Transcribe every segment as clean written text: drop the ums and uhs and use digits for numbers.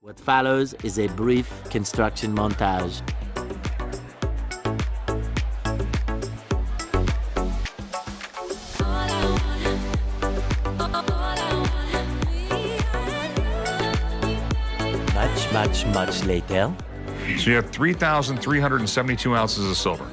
What follows is a brief construction montage. Much later. So you have 3,372 ounces of silver.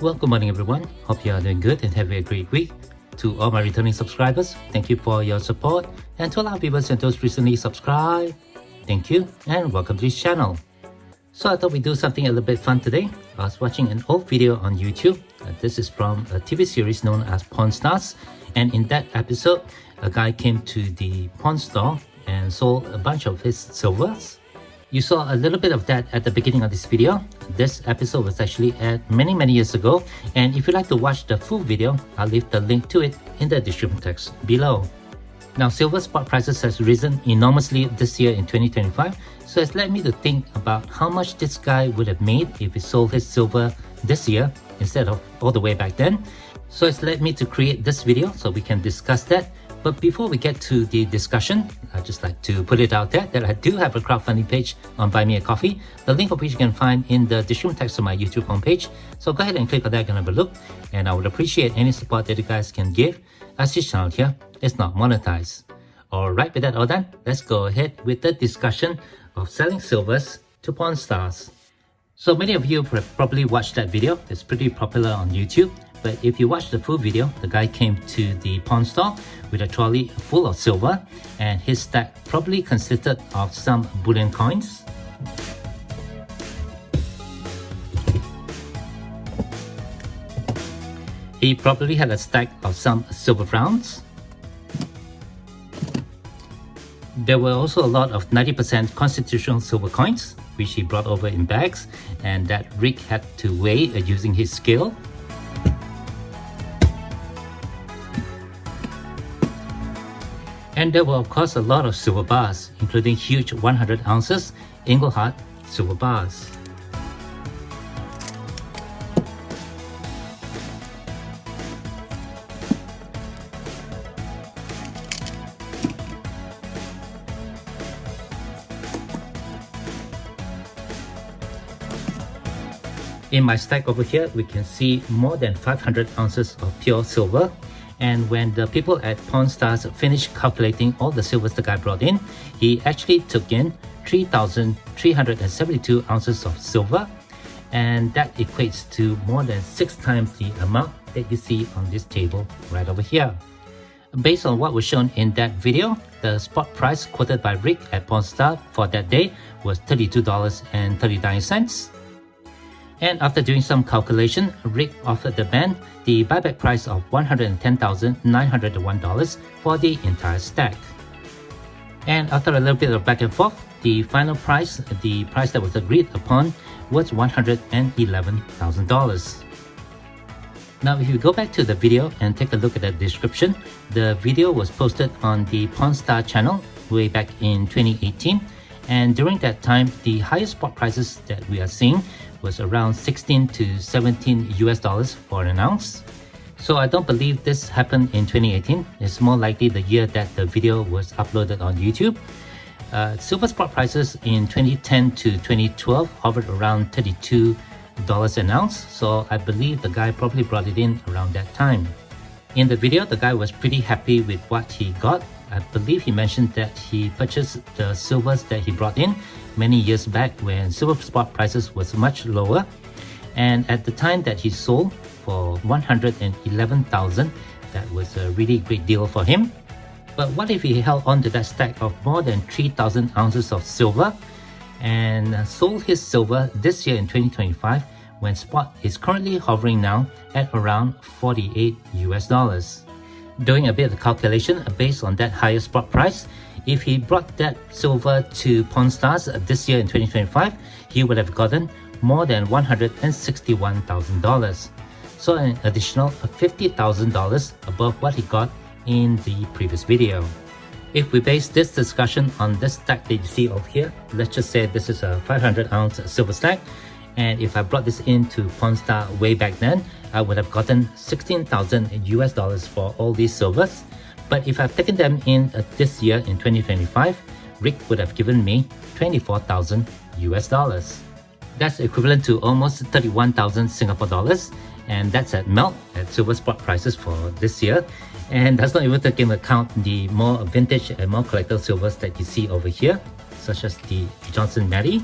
Well, good morning everyone. Hope you are doing good and having a great week. To all my returning subscribers, thank you for your support. And to all our viewers and those recently subscribed, thank you and welcome to this channel. So I thought we'd do something a little bit fun today. I was watching an old video on YouTube. This is from a TV series known as Pawnstars. And in that episode, a guy came to the pawn store and sold a bunch of his silvers. You saw a little bit of that at the beginning of this video. This episode was actually aired many years ago, and if you'd like to watch the full video, I'll leave the link to it in the description text below. Now, silver spot prices has risen enormously this year in 2025, so it's led me to think about how much this guy would have made if he sold his silver this year instead of all the way back then. So it's led me to create this video so we can discuss that. But before we get to the discussion, I'd just like to put it out there that I do have a crowdfunding page on Buy Me a Coffee, the link of which you can find in the description text of my YouTube homepage. So go ahead and click on that and have a look, and I would appreciate any support that you guys can give, as this channel here is not monetized. Alright, with that all done, let's go ahead with the discussion of selling silvers to Pawnstars. So many of you probably watched that video. It's pretty popular on YouTube. But if you watch the full video, the guy came to the pawn store with a trolley full of silver, and his stack probably consisted of some bullion coins, he probably had a stack of some silver rounds. There were also a lot of 90% constitutional silver coins, which he brought over in bags, and that Rick had to weigh using his scale. And there were of course a lot of silver bars, including huge 100 ounces Engelhardt silver bars. In my stack over here, we can see more than 500 ounces of pure silver. And when the people at Pawnstars finished calculating all the silvers the guy brought in, he actually took in 3,372 ounces of silver, and that equates to more than 6 times the amount that you see on this table right over here. Based on what was shown in that video, the spot price quoted by Rick at Pawnstars for that day was $32.39. And after doing some calculation, Rick offered the man the buyback price of $110,901 for the entire stack. And after a little bit of back and forth, the final price, the price that was agreed upon, was $111,000. Now, if you go back to the video and take a look at the description, the video was posted on the Pawnstars channel way back in 2018. And during that time, the highest spot prices that we are seeing was around 16 to 17 US dollars for an ounce. So I don't believe this happened in 2018. It's more likely the year that the video was uploaded on YouTube. Silver spot prices in 2010 to 2012 hovered around $32 an ounce. So I believe the guy probably brought it in around that time. In the video, the guy was pretty happy with what he got. I believe he mentioned that he purchased the silvers that he brought in many years back when silver spot prices was much lower, and at the time that he sold for $111,000, that was a really great deal for him. But what if he held on to that stack of more than 3,000 ounces of silver and sold his silver this year in 2025, when spot is currently hovering now at around 48 US dollars. Doing a bit of calculation based on that higher spot price, if he brought that silver to Pawnstars this year in 2025, he would have gotten more than $161,000. So an additional $50,000 above what he got in the previous video. If we base this discussion on this stack that you see over here, let's just say this is a 500 ounce silver stack, and if I brought this into Pawnstars way back then, I would have gotten 16,000 US dollars for all these silvers. But if I've taken them in this year in 2025, Rick would have given me 24,000 US dollars. That's equivalent to almost 31,000 Singapore dollars, and that's at melt at silver spot prices for this year. And that's not even taking into account the more vintage and more collector silvers that you see over here, such as the Johnson Matthey,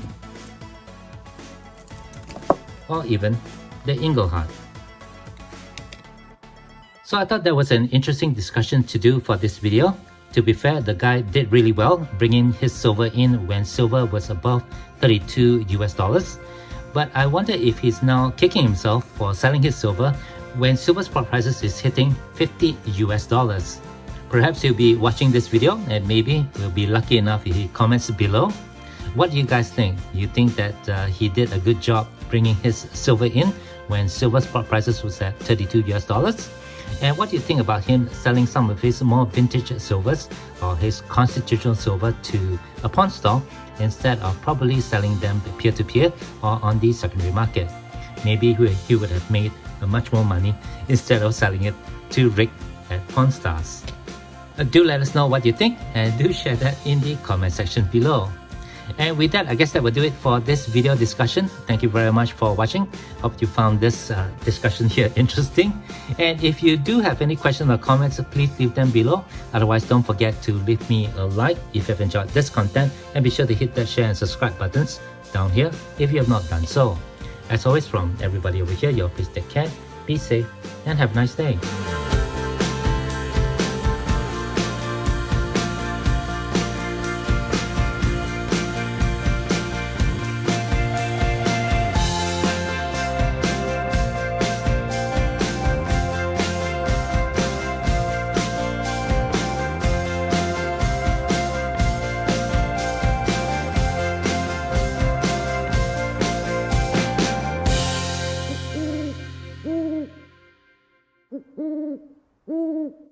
or even the Inglehart. So I thought that was an interesting discussion to do for this video. To be fair, the guy did really well bringing his silver in when silver was above 32 US dollars. But I wonder if he's now kicking himself for selling his silver when silver spot prices is hitting 50 US dollars. Perhaps he'll be watching this video and maybe we'll be lucky enough if he comments below. What do you guys think? You think that he did a good job bringing his silver in when silver spot prices was at 32 US dollars? And what do you think about him selling some of his more vintage silvers or his constitutional silver to a pawn store instead of probably selling them peer-to-peer or on the secondary market? Maybe he would have made much more money instead of selling it to Rick at Pawnstars. Do let us know what you think and do share that in the comment section below. And with that, I guess that will do it for this video discussion. Thank you very much for watching. Hope you found this discussion here interesting. And if you do have any questions or comments, please leave them below. Otherwise, don't forget to leave me a like if you've enjoyed this content, and be sure to hit that share and subscribe buttons down here if you have not done so. As always, from everybody over here, please take care, be safe, and have a nice day. Mm-hmm.